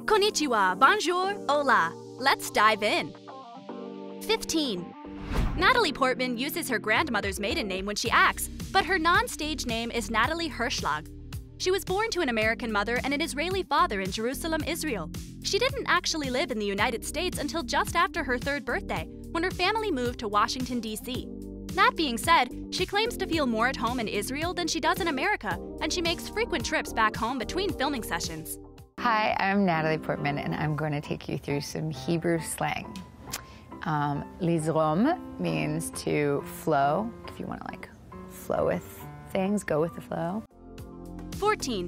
Konnichiwa, bonjour, hola. Let's dive in. 15. Natalie Portman uses her grandmother's maiden name when she acts, but her non-stage name is Natalie Hirschlag. She was born to an American mother and an Israeli father in Jerusalem, Israel. She didn't actually live in the United States until just after her 3rd birthday, when her family moved to Washington, D.C. That being said, she claims to feel more at home in Israel than she does in America, and she makes frequent trips back home between filming sessions. Hi, I'm Natalie Portman, and I'm going to take you through some Hebrew slang. Lizrom means to flow, if you want to like flow with things, go with the flow. 14.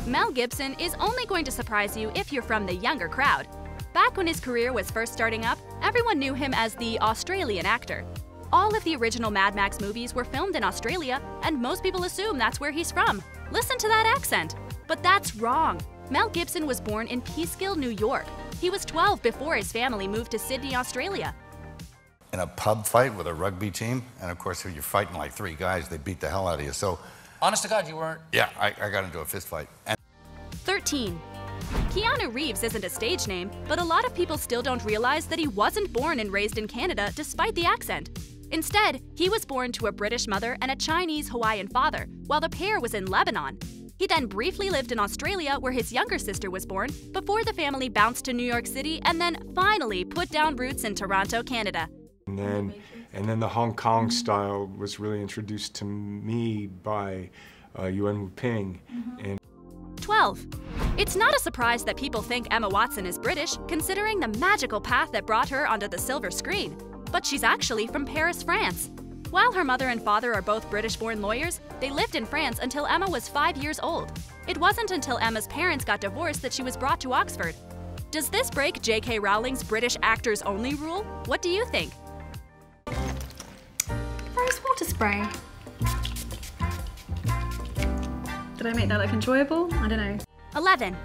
Mel Gibson is only going to surprise you if you're from the younger crowd. Back when his career was first starting up, everyone knew him as the Australian actor. All of the original Mad Max movies were filmed in Australia, and most people assume that's where he's from. Listen to that accent. But that's wrong. Mel Gibson was born in Peekskill, New York. He was 12 before his family moved to Sydney, Australia. In a pub fight with a rugby team, and of course, if you're fighting like 3 guys, they beat the hell out of you. So, honest to God, you weren't? Yeah, I got into a fist fight. 13. Keanu Reeves isn't a stage name, but a lot of people still don't realize that he wasn't born and raised in Canada despite the accent. Instead, he was born to a British mother and a Chinese Hawaiian father, while the pair was in Lebanon. He then briefly lived in Australia, where his younger sister was born, before the family bounced to New York City and then finally put down roots in Toronto, Canada. And then the Hong Kong style was really introduced to me by Yuan Wu Ping. 12. It's not a surprise that people think Emma Watson is British, considering the magical path that brought her onto the silver screen. But she's actually from Paris, France. While her mother and father are both British-born lawyers, they lived in France until Emma was 5 years old. It wasn't until Emma's parents got divorced that she was brought to Oxford. Does this break J.K. Rowling's British actors only rule? What do you think? Rose water spray. Did I make that look enjoyable? I don't know. 11.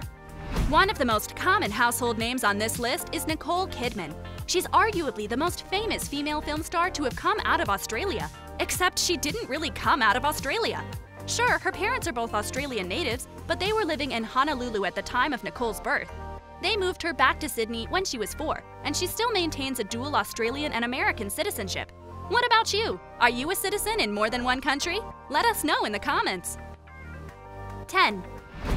One of the most common household names on this list is Nicole Kidman. She's arguably the most famous female film star to have come out of Australia. Except she didn't really come out of Australia. Sure, her parents are both Australian natives, but they were living in Honolulu at the time of Nicole's birth. They moved her back to Sydney when she was 4, and she still maintains a dual Australian and American citizenship. What about you? Are you a citizen in more than one country? Let us know in the comments. 10.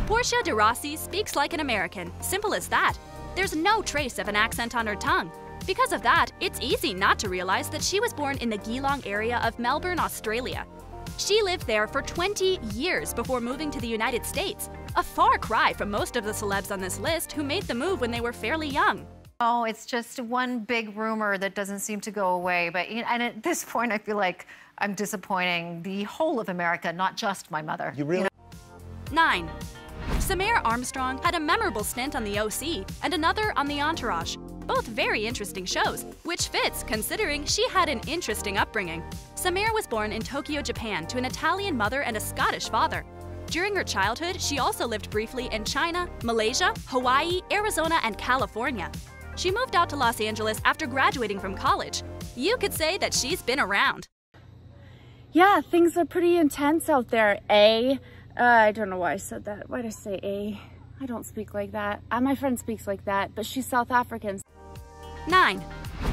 Portia de Rossi speaks like an American. Simple as that. There's no trace of an accent on her tongue. Because of that, it's easy not to realize that she was born in the Geelong area of Melbourne, Australia. She lived there for 20 years before moving to the United States, a far cry from most of the celebs on this list who made the move when they were fairly young. Oh, it's just one big rumor that doesn't seem to go away. But and at this point, I feel like I'm disappointing the whole of America, not just my mother. You really? 9. Samaire Armstrong had a memorable stint on The OC and another on The Entourage. Both very interesting shows, which fits considering she had an interesting upbringing. Samaire was born in Tokyo, Japan to an Italian mother and a Scottish father. During her childhood, she also lived briefly in China, Malaysia, Hawaii, Arizona, and California. She moved out to Los Angeles after graduating from college. You could say that she's been around. Yeah, things are pretty intense out there, I don't know why I said that. Why'd I say A? I don't speak like that. My friend speaks like that, but she's South African. 9.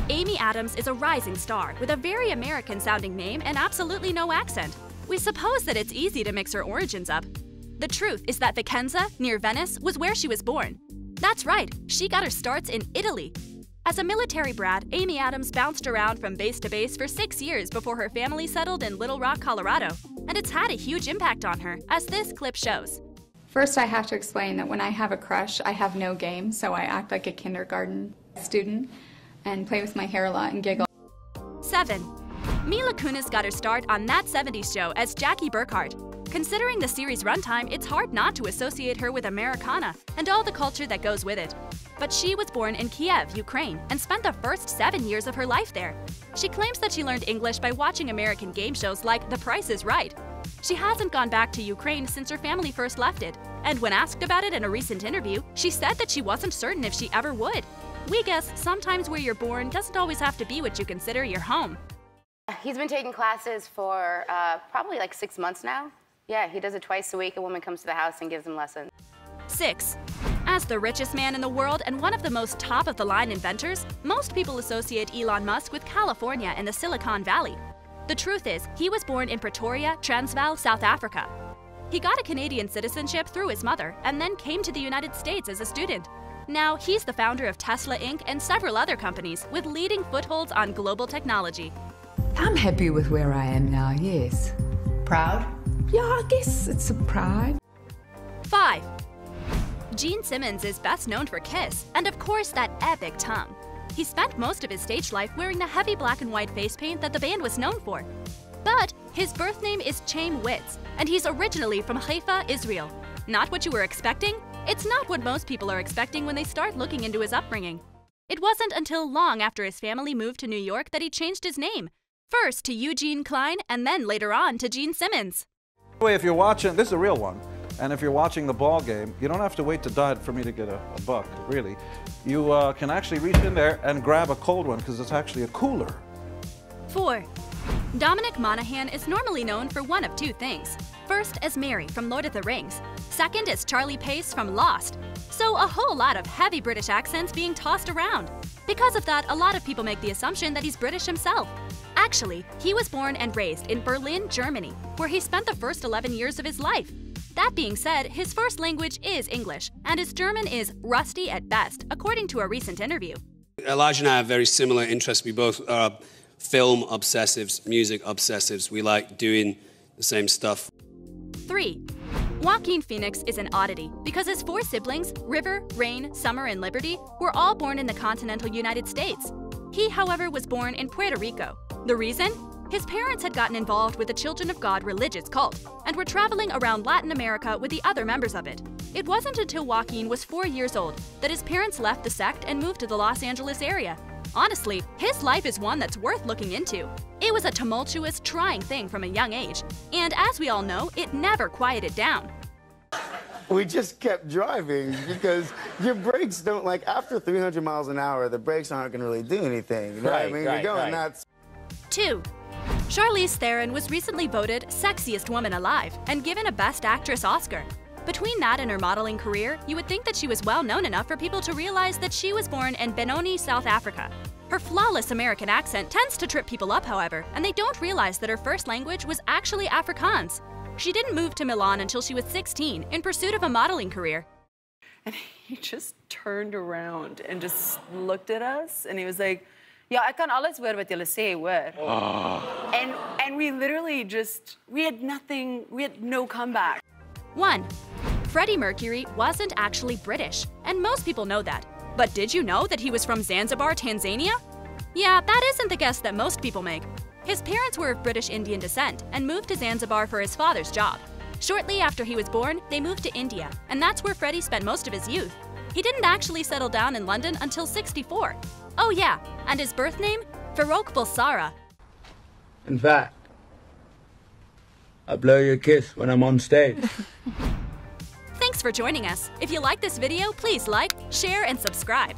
Amy Adams is a rising star with a very American-sounding name and absolutely no accent. We suppose that it's easy to mix her origins up. The truth is that Vicenza, near Venice, was where she was born. That's right, she got her starts in Italy. As a military brat, Amy Adams bounced around from base to base for 6 years before her family settled in Little Rock, Colorado. And it's had a huge impact on her, as this clip shows. First, I have to explain that when I have a crush, I have no game, so I act like a kindergarten student and play with my hair a lot and giggle. 7. Mila Kunis got her start on That 70s Show as Jackie Burkhart. Considering the series' runtime, it's hard not to associate her with Americana and all the culture that goes with it. But she was born in Kiev, Ukraine, and spent the first 7 years of her life there. She claims that she learned English by watching American game shows like The Price is Right. She hasn't gone back to Ukraine since her family first left it, and when asked about it in a recent interview, she said that she wasn't certain if she ever would. We guess sometimes where you're born doesn't always have to be what you consider your home. He's been taking classes for probably like 6 months now. Yeah, he does it twice a week. A woman comes to the house and gives him lessons. 6. As the richest man in the world and one of the most top-of-the-line inventors, most people associate Elon Musk with California and the Silicon Valley. The truth is, he was born in Pretoria, Transvaal, South Africa. He got a Canadian citizenship through his mother and then came to the United States as a student. Now, he's the founder of Tesla Inc. and several other companies with leading footholds on global technology. I'm happy with where I am now, yes. Proud? Yeah, I guess it's a pride. 5. Gene Simmons is best known for Kiss, and of course that epic tongue. He spent most of his stage life wearing the heavy black and white face paint that the band was known for. But his birth name is Chaim Witz, and he's originally from Haifa, Israel. Not what you were expecting? It's not what most people are expecting when they start looking into his upbringing. It wasn't until long after his family moved to New York that he changed his name, first to Eugene Klein and then later on to Gene Simmons. If you're watching, this is a real one, and if you're watching the ball game, you don't have to wait to die for me to get a buck, really. You can actually reach in there and grab a cold one because it's actually a cooler. 4. Dominic Monaghan is normally known for one of two things. First, as Mary from Lord of the Rings. Second, as Charlie Pace from Lost. So a whole lot of heavy British accents being tossed around. Because of that, a lot of people make the assumption that he's British himself. Actually, he was born and raised in Berlin, Germany, where he spent the first 11 years of his life. That being said, his first language is English, and his German is rusty at best, according to a recent interview. Elijah and I have very similar interests. We both are film obsessives, music obsessives. We like doing the same stuff. 3. Joaquin Phoenix is an oddity because his 4 siblings, River, Rain, Summer, and Liberty, were all born in the continental United States. He, however, was born in Puerto Rico. The reason? His parents had gotten involved with the Children of God religious cult and were traveling around Latin America with the other members of it. It wasn't until Joaquin was 4 years old that his parents left the sect and moved to the Los Angeles area. Honestly, his life is one that's worth looking into. It was a tumultuous, trying thing from a young age, and as we all know, it never quieted down. We just kept driving because your brakes don't, like, after 300 miles an hour, the brakes aren't going to really do anything. You know what I mean? You're going nuts. 2. Charlize Theron was recently voted Sexiest Woman Alive and given a Best Actress Oscar. Between that and her modeling career, you would think that she was well known enough for people to realize that she was born in Benoni, South Africa. Her flawless American accent tends to trip people up, however, and they don't realize that her first language was actually Afrikaans. She didn't move to Milan until she was 16 in pursuit of a modeling career. And he just turned around and just looked at us, and he was like, "Ja, ek kan alles hoor wat julle sê, hoor." And we literally just, we had no comeback. 1. Freddie Mercury wasn't actually British, and most people know that. But did you know that he was from Zanzibar, Tanzania? Yeah, that isn't the guess that most people make. His parents were of British Indian descent and moved to Zanzibar for his father's job. Shortly after he was born, they moved to India, and that's where Freddie spent most of his youth. He didn't actually settle down in London until 64. Oh yeah, and his birth name? Farouk Bulsara. In fact, I blow you a kiss when I'm on stage. Thanks for joining us. If you like this video, please like, share, and subscribe.